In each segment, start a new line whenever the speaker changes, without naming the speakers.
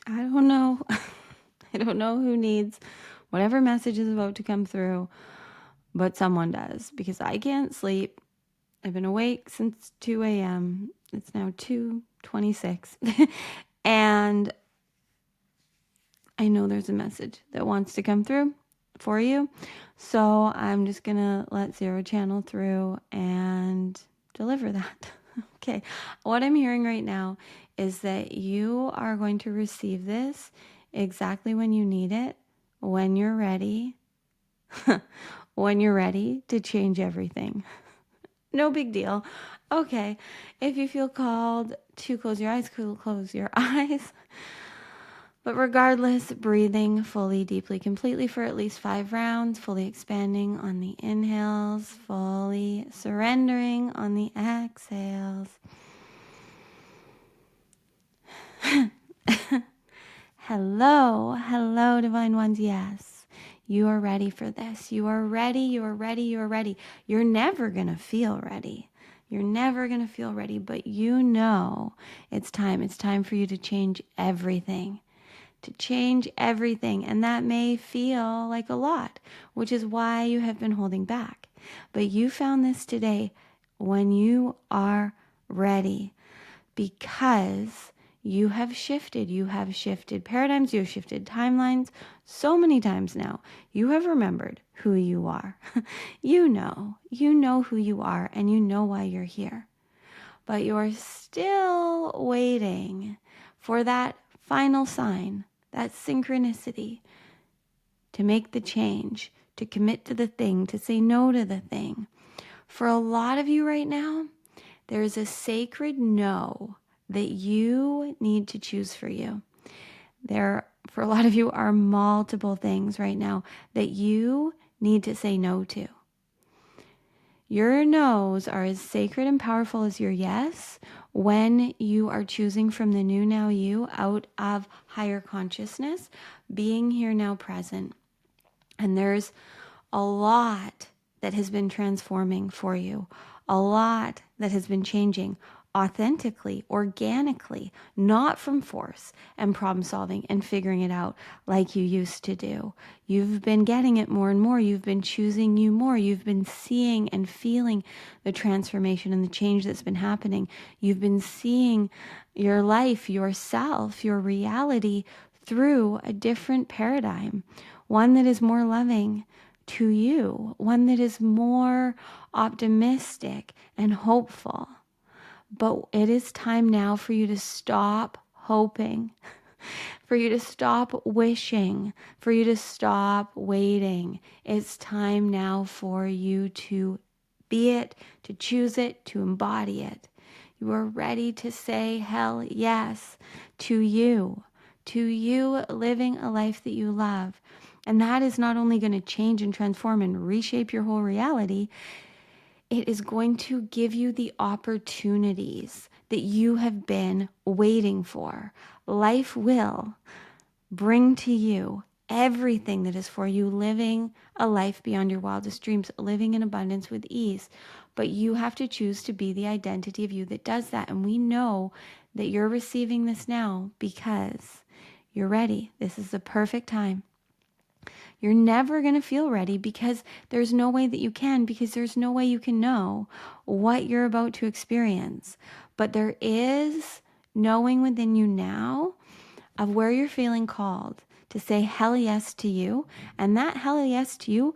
I don't know. I don't know who needs whatever message is about to come through, but someone does, because I can't sleep. I've been awake since 2 a.m. It's now 2:26. And I know there's a message that wants to come through for you. So I'm just going to let Zero channel through and deliver that. Okay. What I'm hearing right now is that you are going to receive this exactly when you need it, when you're ready, when you're ready to change everything. No big deal. Okay. If you feel called to close your eyes, close your eyes. But regardless, breathing fully, deeply, completely for at least 5 rounds, fully expanding on the inhales, fully surrendering on the exhales. Hello, divine ones. Yes, you are ready for this. You are ready, you are ready, you are ready. You're never going to feel ready. You're never going to feel ready, but you know it's time. It's time for you to change everything. To change everything. And that may feel like a lot, which is why you have been holding back. But you found this today when you are ready, because you have shifted. You have shifted paradigms. You have shifted timelines so many times now. You have remembered who you are. You know who you are, and you know why you're here. But you're still waiting for that final sign, that synchronicity, to make the change, to commit to the thing, to say no to the thing. For a lot of you right now, there's a sacred no that you need to choose for you. There, for a lot of you, are multiple things right now that you need to say no to. Your no's are as sacred and powerful as your yes when you are choosing from the new now you out of higher consciousness, being here now present. And there's a lot that has been transforming for you, a lot that has been changing authentically, organically, not from force and problem solving and figuring it out like you used to do. You've been getting it more and more. You've been choosing you more. You've been seeing and feeling the transformation and the change that's been happening. You've been seeing your life, yourself, your reality through a different paradigm, one that is more loving to you, one that is more optimistic and hopeful. But it is time now for you to stop hoping, for you to stop wishing, for you to stop waiting. It's time now for you to be it, to choose it, to embody it. You are ready to say hell yes to you living a life that you love. And that is not only going to change and transform and reshape your whole reality, it is going to give you the opportunities that you have been waiting for. Life will bring to you everything that is for you, living a life beyond your wildest dreams, living in abundance with ease. But you have to choose to be the identity of you that does that. And we know that you're receiving this now because you're ready. This is the perfect time. You're never going to feel ready because there's no way that you can, because there's no way you can know what you're about to experience. But there is knowing within you now of where you're feeling called to say hell yes to you. And that hell yes to you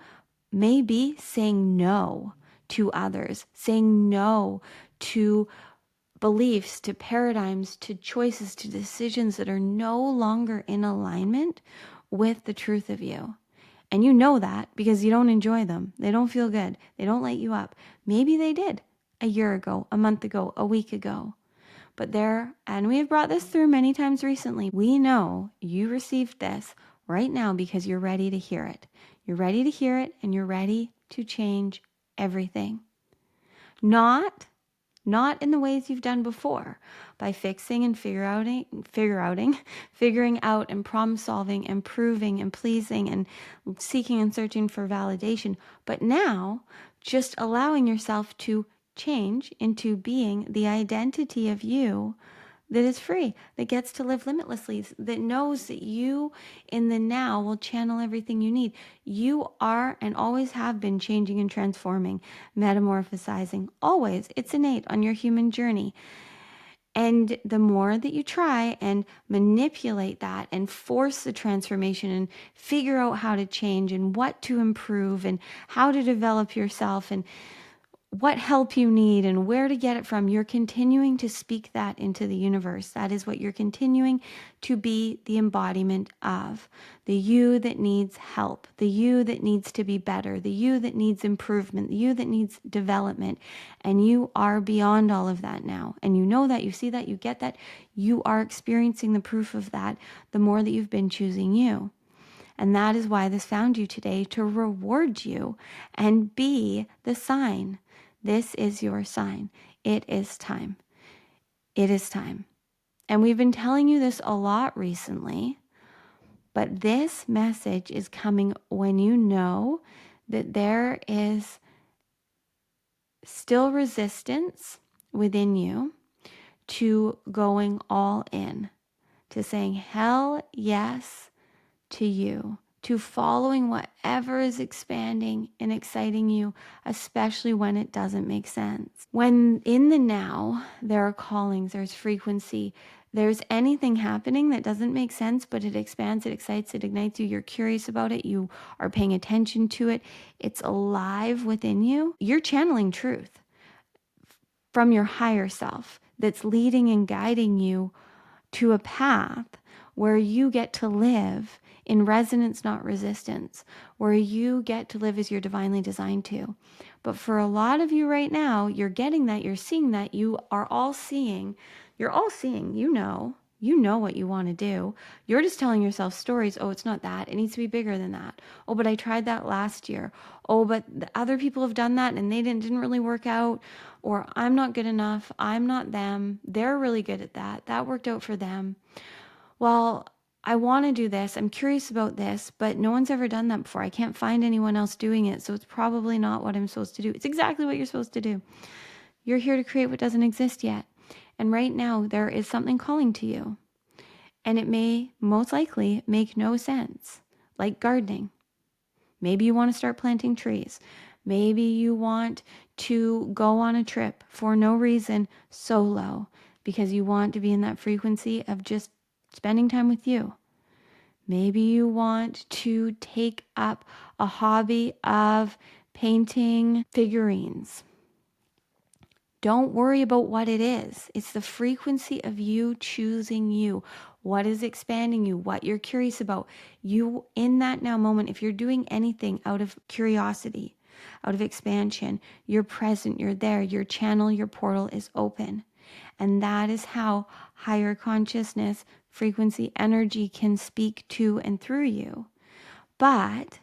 may be saying no to others, saying no to beliefs, to paradigms, to choices, to decisions that are no longer in alignment with the truth of you. And you know that because you don't enjoy them. They don't feel good. They don't light you up. Maybe they did a year ago, a month ago, a week ago. But and we have brought this through many times recently, we know you received this right now because you're ready to hear it. You're ready to hear it, and you're ready to change everything. Not in the ways you've done before, by fixing and figuring out and problem solving and proving and pleasing and seeking and searching for validation, but now just allowing yourself to change into being the identity of you that is free, that gets to live limitlessly, that knows that you in the now will channel everything you need. You are and always have been changing and transforming, metamorphosizing, always. It's innate on your human journey. And the more that you try and manipulate that and force the transformation and figure out how to change and what to improve and how to develop yourself and what help you need and where to get it from, you're continuing to speak that into the universe. That is what you're continuing to be the embodiment of. The you that needs help, the you that needs to be better, the you that needs improvement, the you that needs development. And you are beyond all of that now. And you know that, you see that, you get that. You are experiencing the proof of that the more that you've been choosing you. And that is why this found you today, to reward you and be the sign. This is your sign. It is time. It is time. And we've been telling you this a lot recently, but this message is coming when you know that there is still resistance within you to going all in, to saying hell yes to you, to following whatever is expanding and exciting you, especially when it doesn't make sense. When in the now, there are callings, there's frequency, there's anything happening that doesn't make sense, but it expands, it excites, it ignites you, you're curious about it, you are paying attention to it, it's alive within you, you're channeling truth from your higher self that's leading and guiding you to a path where you get to live in resonance, not resistance, where you get to live as you're divinely designed to. But for a lot of you right now, you're getting that, you're seeing that, you are all seeing, you're all seeing, you know what you want to do. You're just telling yourself stories. Oh, it's not that. It needs to be bigger than that. Oh, but I tried that last year. Oh, but the other people have done that and they didn't really work out. Or I'm not good enough. I'm not them. They're really good at that. That worked out for them. Well, I want to do this. I'm curious about this, but no one's ever done that before. I can't find anyone else doing it. So it's probably not what I'm supposed to do. It's exactly what you're supposed to do. You're here to create what doesn't exist yet. And right now, there is something calling to you. And it may most likely make no sense, like gardening. Maybe you want to start planting trees. Maybe you want to go on a trip for no reason, solo, because you want to be in that frequency of just spending time with you. Maybe you want to take up a hobby of painting figurines. Don't worry about what it is. It's the frequency of you choosing you. What is expanding you? What you're curious about. You, in that now moment, if you're doing anything out of curiosity, out of expansion, you're present, you're there, your channel, your portal is open. And that is how higher consciousness, frequency, energy can speak to and through you. But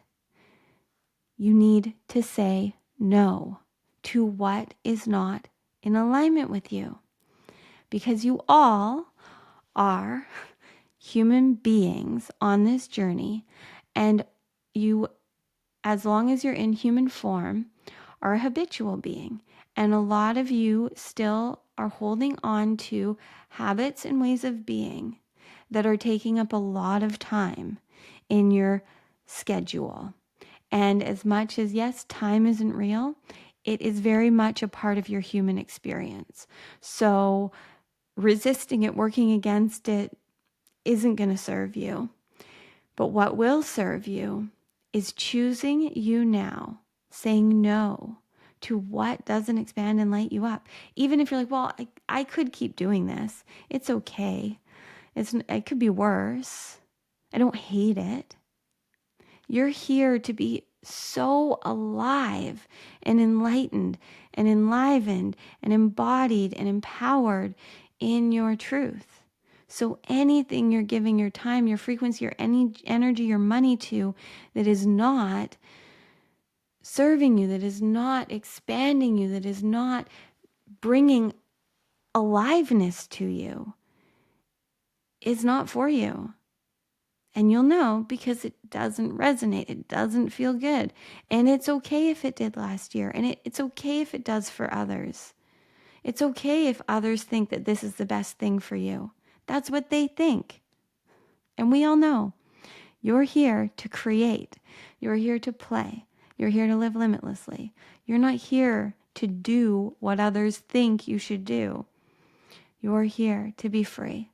you need to say no to what is not in alignment with you, because you all are human beings on this journey, and you, as long as you're in human form, are a habitual being. And a lot of you still are holding on to habits and ways of being that are taking up a lot of time in your schedule. And as much as, yes, time isn't real, it is very much a part of your human experience. So resisting it, working against it, isn't going to serve you. But what will serve you is choosing you now, saying no to what doesn't expand and light you up. Even if you're like, well, I could keep doing this. It's okay. It could be worse. I don't hate it. You're here to be so alive and enlightened and enlivened and embodied and empowered in your truth. So anything you're giving your time, your frequency, your energy, your money to that is not serving you, that is not expanding you, that is not bringing aliveness to you, is not for you. And you'll know because it doesn't resonate. It doesn't feel good. And it's okay if it did last year. And it's okay if it does for others. It's okay if others think that this is the best thing for you. That's what they think. And we all know you're here to create. You're here to play. You're here to live limitlessly. You're not here to do what others think you should do. You're here to be free.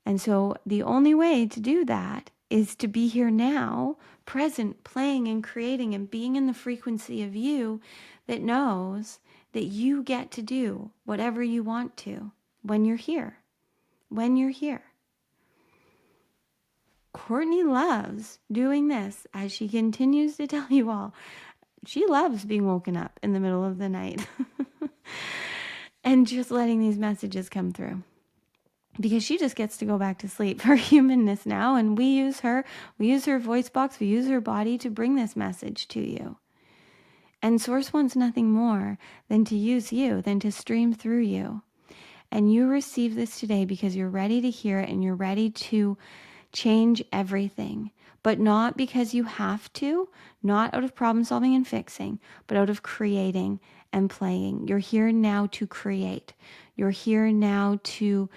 And so the only way to do that is to be here now, present, playing and creating and being in the frequency of you that knows that you get to do whatever you want to when you're here. When you're here. Cortnie loves doing this, as she continues to tell you all. She loves being woken up in the middle of the night and just letting these messages come through. Because she just gets to go back to sleep. Her humanness now, and we use her voice box, we use her body to bring this message to you. And Source wants nothing more than to use you, than to stream through you. And you receive this today because you're ready to hear it and you're ready to change everything. But not because you have to, not out of problem solving and fixing, but out of creating and playing. You're here now to create. You're here now to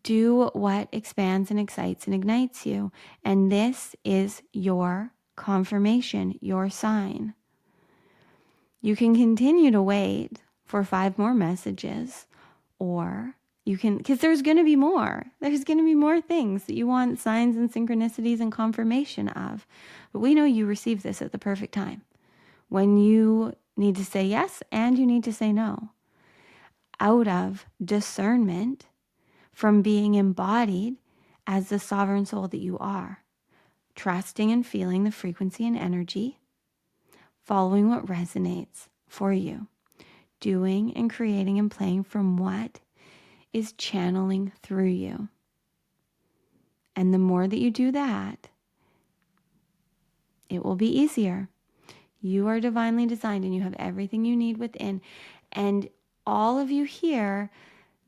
do what expands and excites and ignites you. And this is your confirmation, your sign. You can continue to wait for 5 more messages, or you can, because there's going to be more. There's going to be more things that you want signs and synchronicities and confirmation of. But we know you receive this at the perfect time, when you need to say yes and you need to say no, out of discernment from being embodied as the sovereign soul that you are, trusting and feeling the frequency and energy, following what resonates for you, doing and creating and playing from what is channeling through you. And the more that you do that, it will be easier. You are divinely designed and you have everything you need within. And all of you here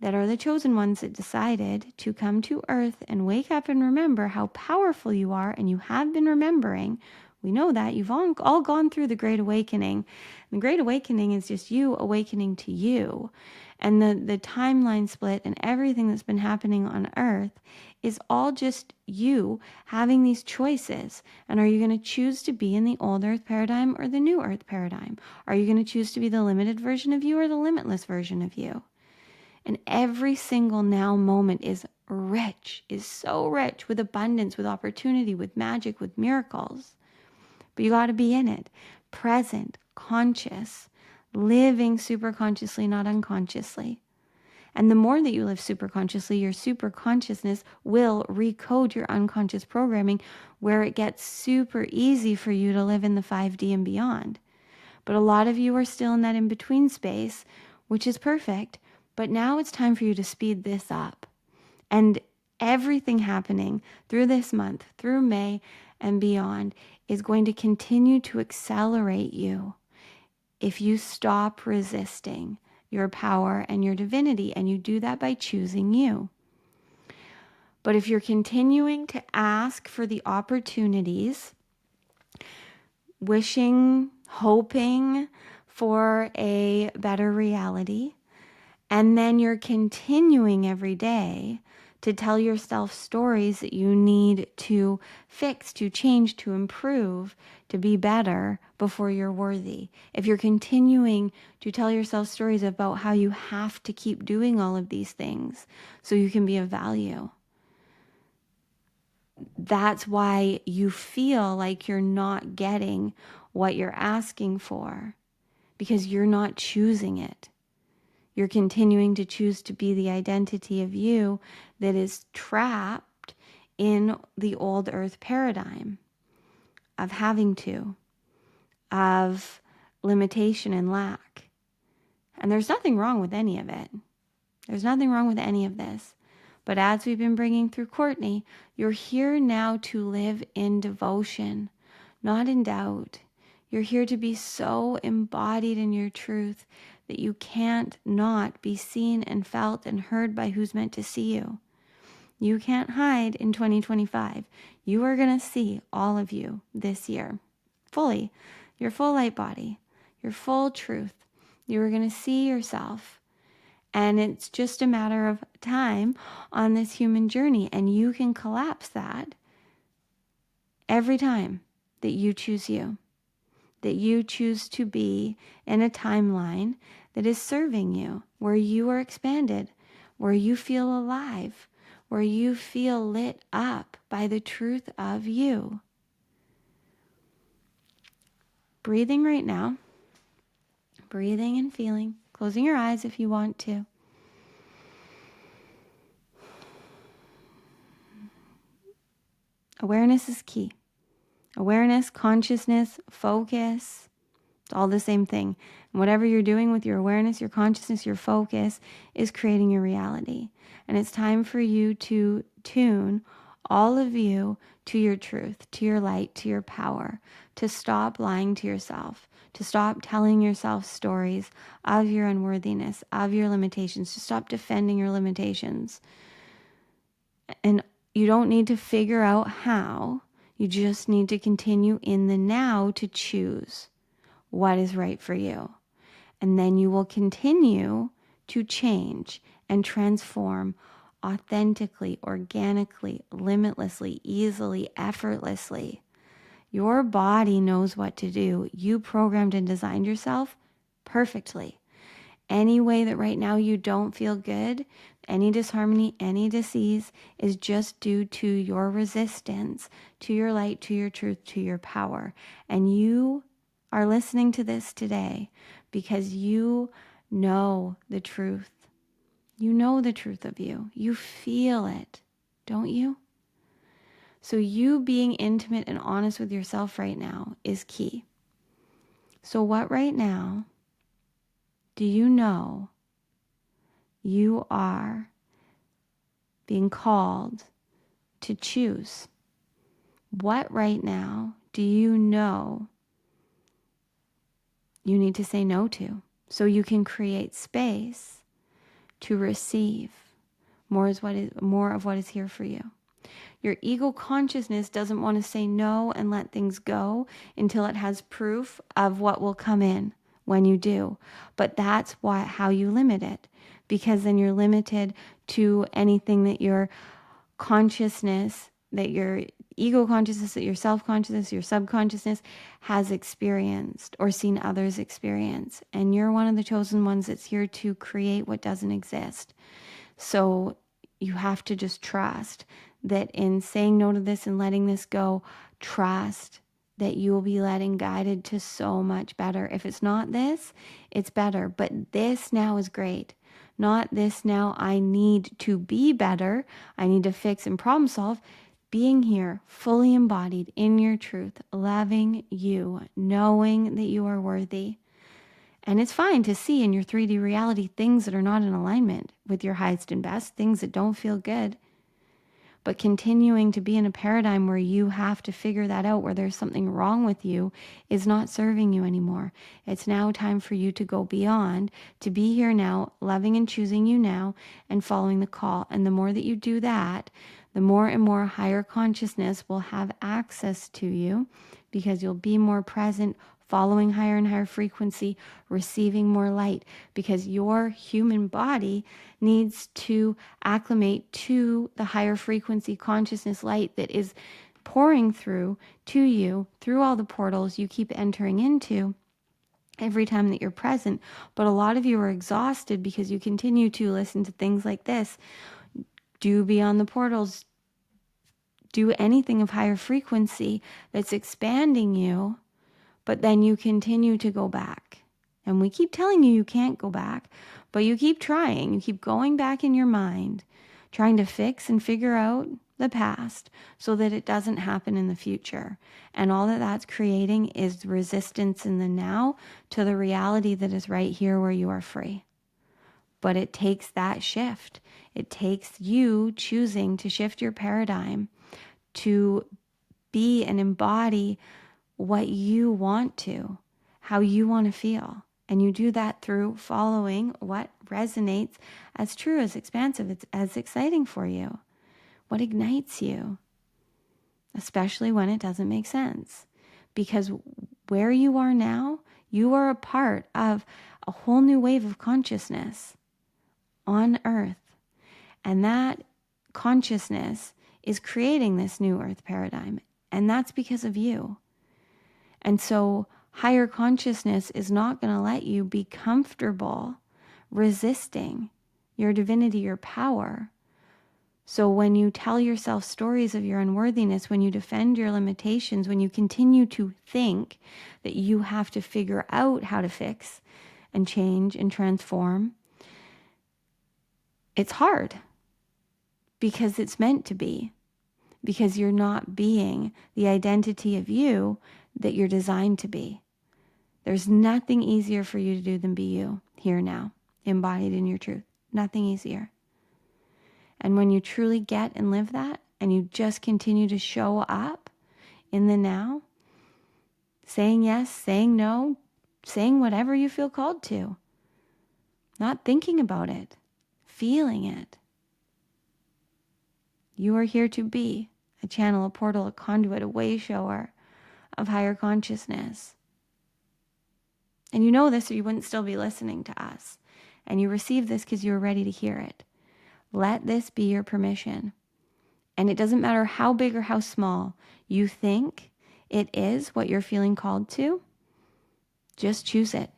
that are the chosen ones that decided to come to earth and wake up and remember how powerful you are, and you have been remembering. We know that. You've all gone through the Great Awakening. The Great Awakening is just you awakening to you. And the timeline split and everything that's been happening on earth is all just you having these choices. And are you going to choose to be in the old earth paradigm or the new earth paradigm? Are you going to choose to be the limited version of you or the limitless version of you? And every single now moment is rich, is so rich with abundance, with opportunity, with magic, with miracles. But you got to be in it, present, conscious, living super consciously, not unconsciously. And the more that you live super consciously, your super consciousness will recode your unconscious programming, where it gets super easy for you to live in the 5D and beyond. But a lot of you are still in that in-between space, which is perfect. But now it's time for you to speed this up. And everything happening through this month, through May and beyond, is going to continue to accelerate you if you stop resisting your power and your divinity. And you do that by choosing you. But if you're continuing to ask for the opportunities, wishing, hoping for a better reality, and then you're continuing every day to tell yourself stories that you need to fix, to change, to improve, to be better before you're worthy. If you're continuing to tell yourself stories about how you have to keep doing all of these things so you can be of value, that's why you feel like you're not getting what you're asking for, because you're not choosing it. You're continuing to choose to be the identity of you that is trapped in the old earth paradigm of having to, of limitation and lack. And there's nothing wrong with any of it. There's nothing wrong with any of this. But as we've been bringing through Cortnie, you're here now to live in devotion, not in doubt. You're here to be so embodied in your truth that you can't not be seen and felt and heard by who's meant to see you. You can't hide in 2025. You are going to see all of you this year, fully, your full light body, your full truth. You are going to see yourself And it's just a matter of time on this human journey. And you can collapse that every time that you choose you, that you choose to be in a timeline that is serving you, where you are expanded, where you feel alive, where you feel lit up by the truth of you. Breathing right now, breathing and feeling, closing your eyes if you want to. Awareness is key. Awareness, consciousness, focus, it's all the same thing. And whatever you're doing with your awareness, your consciousness, your focus is creating your reality. And it's time for you to tune all of you to your truth, to your light, to your power, to stop lying to yourself, to stop telling yourself stories of your unworthiness, of your limitations, to stop defending your limitations. And you don't need to figure out how. You just need to continue in the now to choose what is right for you. And then you will continue to change and transform authentically, organically, limitlessly, easily, effortlessly. Your body knows what to do. You programmed and designed yourself perfectly. Any way that right now you don't feel good, any disharmony, any disease is just due to your resistance, to your light, to your truth, to your power. And you are listening to this today because you know the truth. You know the truth of you. You feel it, don't you? So you being intimate and honest with yourself right now is key. So what right now do you know you are being called to choose? What right now do you know you need to say no to so you can create space to receive more of what is here for you? Your ego consciousness doesn't want to say no and let things go until it has proof of what will come in when you do. But that's how you limit it, because then you're limited to anything that your consciousness, that your ego consciousness, that your self-consciousness, your subconsciousness has experienced or seen others experience. And you're one of the chosen ones that's here to create what doesn't exist. So you have to just trust that in saying no to this and letting this go, trust that you will be led and guided to so much better. If it's not this, it's better. But this now is great. Not this now, I need to be better. I need to fix and problem solve. Being here, fully embodied in your truth, loving you, knowing that you are worthy. And it's fine to see in your 3D reality things that are not in alignment with your highest and best, things that don't feel good. But continuing to be in a paradigm where you have to figure that out, where there's something wrong with you, is not serving you anymore. It's now time for you to go beyond, to be here now, loving and choosing you now, and following the call. And the more that you do that, the more and more higher consciousness will have access to you, because you'll be more present, following higher and higher frequency, receiving more light, because your human body needs to acclimate to the higher frequency consciousness light that is pouring through to you, through all the portals you keep entering into every time that you're present. But a lot of you are exhausted because you continue to listen to things like this. Do beyond the portals. Do anything of higher frequency that's expanding you. But then you continue to go back. And we keep telling you can't go back, but you keep trying. You keep going back in your mind, trying to fix and figure out the past so that it doesn't happen in the future. And all that that's creating is resistance in the now to the reality that is right here where you are free. But it takes that shift. It takes you choosing to shift your paradigm to be and embody what you want to, how you want to feel. And you do that through following what resonates as true, as expansive, as exciting for you, what ignites you, especially when it doesn't make sense. Because where you are now, you are a part of a whole new wave of consciousness. on earth. And that consciousness is creating this new earth paradigm. And that's because of you. And so higher consciousness is not going to let you be comfortable resisting your divinity, your power. So when you tell yourself stories of your unworthiness, when you defend your limitations, when you continue to think that you have to figure out how to fix and change and transform, it's hard because it's meant to be, because you're not being the identity of you that you're designed to be. There's nothing easier for you to do than be you here now, embodied in your truth. Nothing easier. And when you truly get and live that, and you just continue to show up in the now, saying yes, saying no, saying whatever you feel called to, not thinking about it, feeling it. You are here to be a channel, a portal, a conduit, a way shower of higher consciousness. And you know this or you wouldn't still be listening to us. And you receive this because you were ready to hear it. Let this be your permission. And it doesn't matter how big or how small you think it is what you're feeling called to. Just choose it.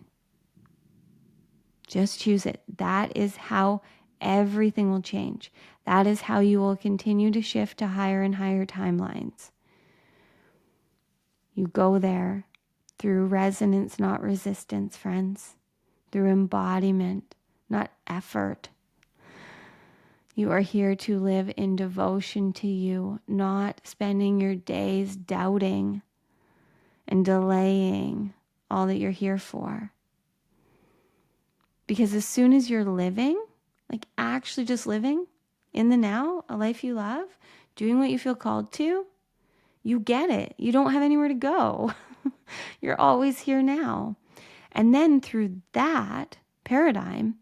Just choose it. That is how everything will change. That is how you will continue to shift to higher and higher timelines. You go there through resonance, not resistance, friends. Through embodiment, not effort. You are here to live in devotion to you, not spending your days doubting and delaying all that you're here for. Because as soon as you're living, like actually just living in the now, a life you love, doing what you feel called to, you get it. You don't have anywhere to go. You're always here now. And then through that paradigm,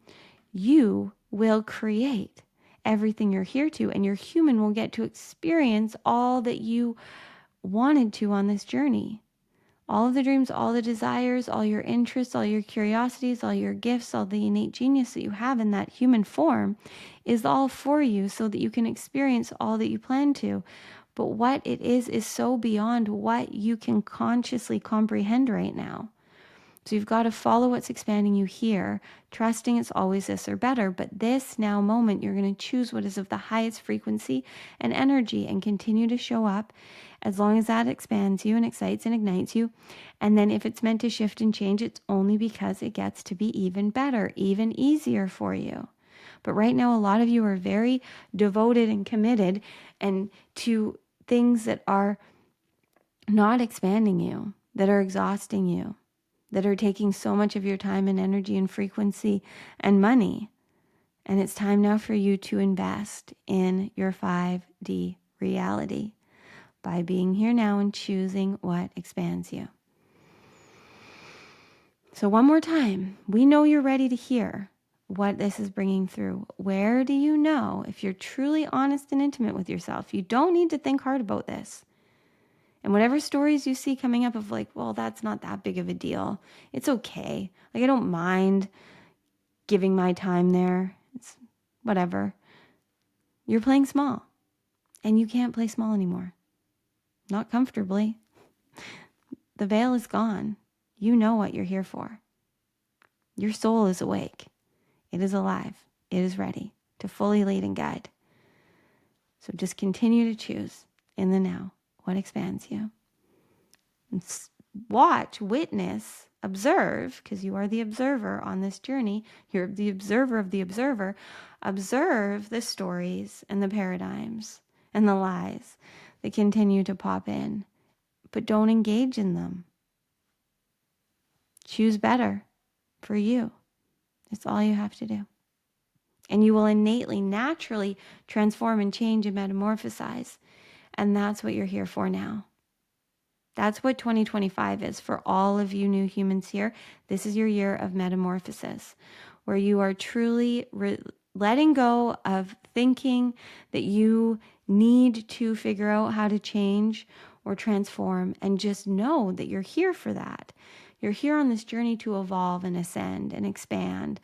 you will create everything you're here to, and your human will get to experience all that you wanted to on this journey. All of the dreams, all the desires, all your interests, all your curiosities, all your gifts, all the innate genius that you have in that human form is all for you so that you can experience all that you plan to. But what it is so beyond what you can consciously comprehend right now. So you've got to follow what's expanding you here, trusting it's always this or better. But this now moment, you're going to choose what is of the highest frequency and energy and continue to show up as long as that expands you and excites and ignites you. And then if it's meant to shift and change, it's only because it gets to be even better, even easier for you. But right now, a lot of you are very devoted and committed and to things that are not expanding you, that are exhausting you, that are taking so much of your time and energy and frequency and money. And it's time now for you to invest in your 5D reality by being here now and choosing what expands you. So one more time, we know you're ready to hear what this is bringing through. Where do you know, if you're truly honest and intimate with yourself, you don't need to think hard about this. And whatever stories you see coming up of like, well, that's not that big of a deal. It's okay. Like, I don't mind giving my time there. It's whatever. You're playing small. And you can't play small anymore. Not comfortably. The veil is gone. You know what you're here for. Your soul is awake. It is alive. It is ready to fully lead and guide. So just continue to choose in the now what expands you. And watch, witness, observe, because you are the observer on this journey. You're the observer of the observer. Observe the stories and the paradigms and the lies that continue to pop in, but don't engage in them. Choose better for you. It's all you have to do. And you will innately, naturally transform and change and metamorphosize. And that's what you're here for now. That's what 2025 is for all of you new humans here. This is your year of metamorphosis, where you are truly letting go of thinking that you need to figure out how to change or transform, and just know that you're here for that. You're here on this journey to evolve and ascend and expand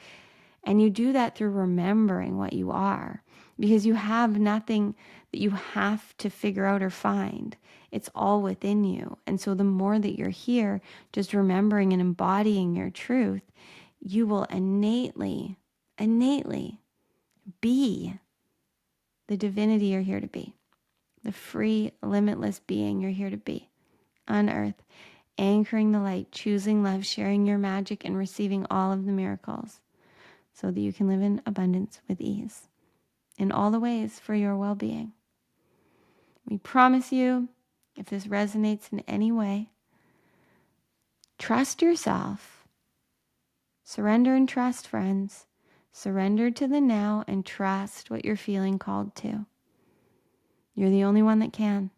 And you do that through remembering what you are, because you have nothing that you have to figure out or find. It's all within you. And so the more that you're here, just remembering and embodying your truth, you will innately be the divinity you're here to be, the free, limitless being you're here to be on earth, anchoring the light, choosing love, sharing your magic, and receiving all of the miracles so that you can live in abundance with ease in all the ways for your well-being. We promise you, if this resonates in any way, trust yourself. Surrender and trust, friends. Surrender to the now and trust what you're feeling called to. You're the only one that can.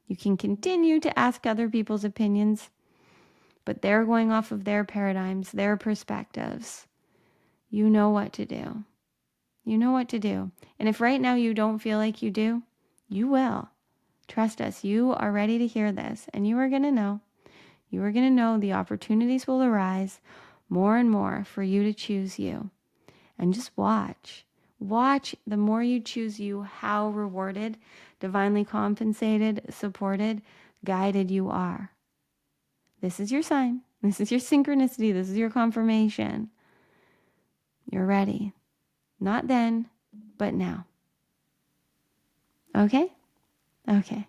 You can continue to ask other people's opinions, but they're going off of their paradigms, their perspectives. You know what to do. You know what to do. And if right now you don't feel like you do, you will. Trust us. You are ready to hear this, and you are going to know. You are going to know the opportunities will arise more and more for you to choose you. And just watch. Watch the more you choose you, how rewarded, divinely compensated, supported, guided you are. This is your sign. This is your synchronicity. This is your confirmation. You're ready. Not then, but now. Okay? Okay.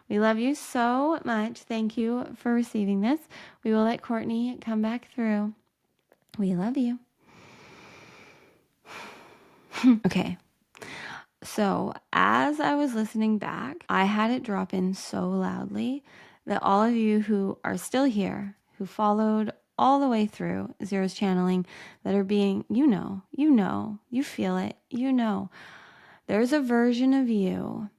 We love you so much. Thank you for receiving this. We will let Cortnie come back through. We love you. Okay. So as I was listening back, I had it drop in so loudly that all of you who are still here, who followed all the way through Zero's channeling, that are being, you feel it, there's a version of you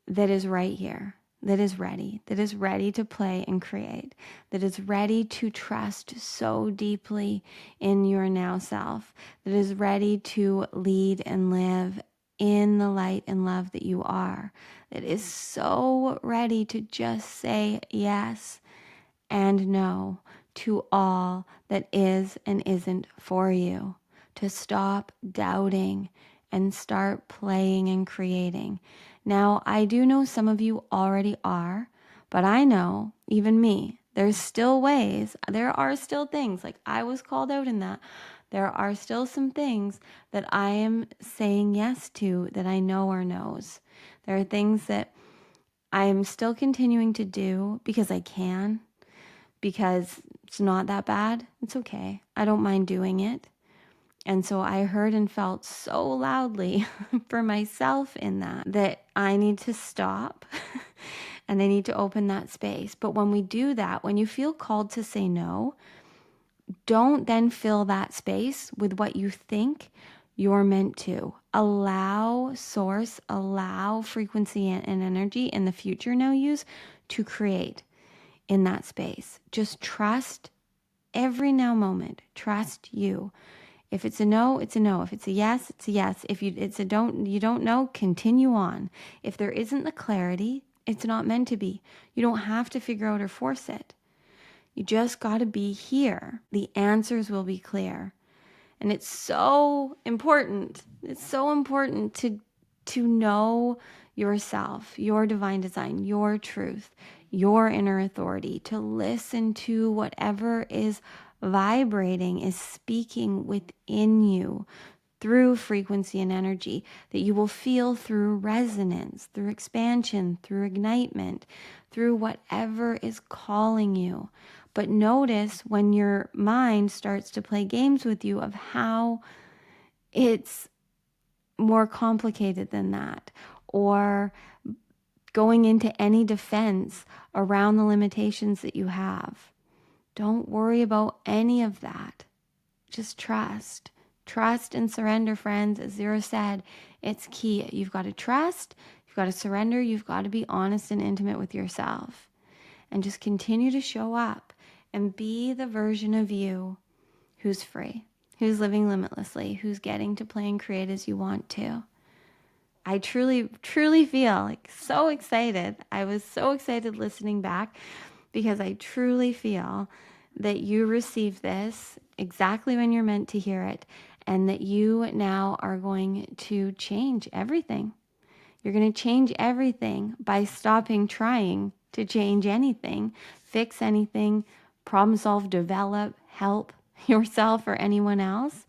that is right here, that is ready to play and create, that is ready to trust so deeply in your now self, that is ready to lead and live in the light and love that you are, that is so ready to just say yes and no to all that is and isn't for you, to stop doubting and start playing and creating. Now, I do know some of you already are, but I know, even me, there's still ways, there are still things, like I was called out in that. There are still some things that I am saying yes to that I know are no's. There are things that I am still continuing to do because I can, because it's not that bad. It's okay. I don't mind doing it. And so I heard and felt so loudly for myself in that I need to stop and I need to open that space. But when we do that, when you feel called to say no, don't then fill that space with what you think you're meant to. Allow source, allow frequency and energy in the future now use to create in that space. Just trust every now moment. Trust you. If it's a no, it's a no. If it's a yes, it's a yes. If it's a you don't know, continue on. If there isn't the clarity, it's not meant to be. You don't have to figure out or force it. You just got to be here. The answers will be clear. And it's so important. It's so important to know yourself, your divine design, your truth, your inner authority, to listen to whatever is vibrating, is speaking within you through frequency and energy, that you will feel through resonance, through expansion, through ignitement, through whatever is calling you. But notice when your mind starts to play games with you of how it's more complicated than that, or going into any defense around the limitations that you have. Don't worry about any of that. Just trust. Trust and surrender, friends. As Zero said, it's key. You've got to trust, you've got to surrender, you've got to be honest and intimate with yourself. And just continue to show up and be the version of you who's free, who's living limitlessly, who's getting to play and create as you want to. I truly, truly feel like so excited. I was so excited listening back because I truly feel that you received this exactly when you're meant to hear it, and that you now are going to change everything. You're going to change everything by stopping trying to change anything, fix anything, problem solve, develop, help yourself or anyone else.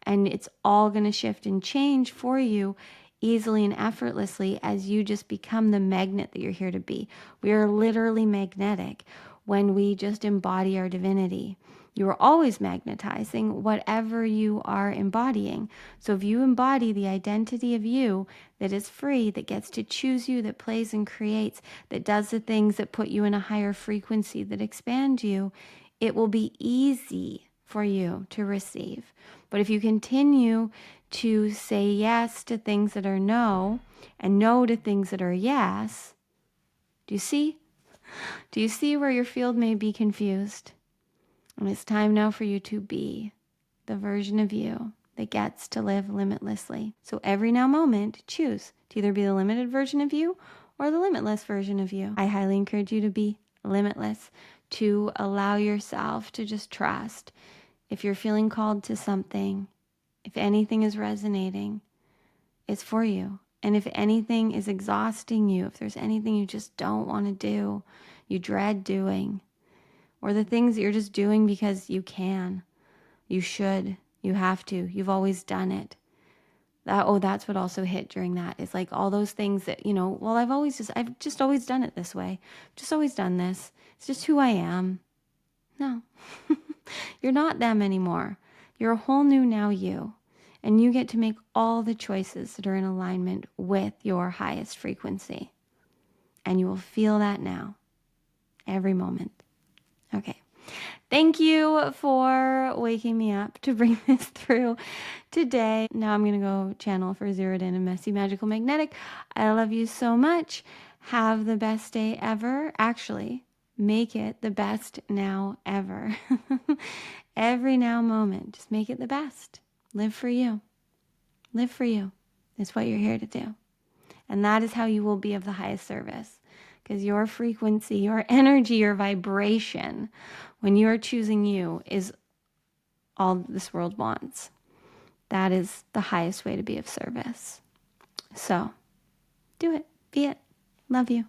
And it's all going to shift and change for you easily and effortlessly as you just become the magnet that you're here to be. We are literally magnetic when we just embody our divinity. You are always magnetizing whatever you are embodying. So if you embody the identity of you that is free, that gets to choose you, that plays and creates, that does the things that put you in a higher frequency, that expand you, it will be easy for you to receive. But if you continue to say yes to things that are no and no to things that are yes, do you see? Do you see where your field may be confused? And it's time now for you to be the version of you that gets to live limitlessly. So every now moment, choose to either be the limited version of you or the limitless version of you. I highly encourage you to be limitless, to allow yourself to just trust. If you're feeling called to something, if anything is resonating, it's for you. And if anything is exhausting you, if there's anything you just don't want to do, you dread doing, or the things that you're just doing because you can, you should, you have to, you've always done it. That's what also hit during that. It's like all those things that, well, I've just always done it this way. Just always done this. It's just who I am. No, you're not them anymore. You're a whole new now you. And you get to make all the choices that are in alignment with your highest frequency. And you will feel that now, every moment. Okay. Thank you for waking me up to bring this through today. Now I'm going to go channel for Zeroed In and Messy Magical Magnetic. I love you so much. Have the best day ever. Actually, make it the best now ever. Every now moment, just make it the best. Live for you. Live for you. It's what you're here to do. And that is how you will be of the highest service. Because your frequency, your energy, your vibration, when you are choosing you, is all this world wants. That is the highest way to be of service. So, do it. Be it. Love you.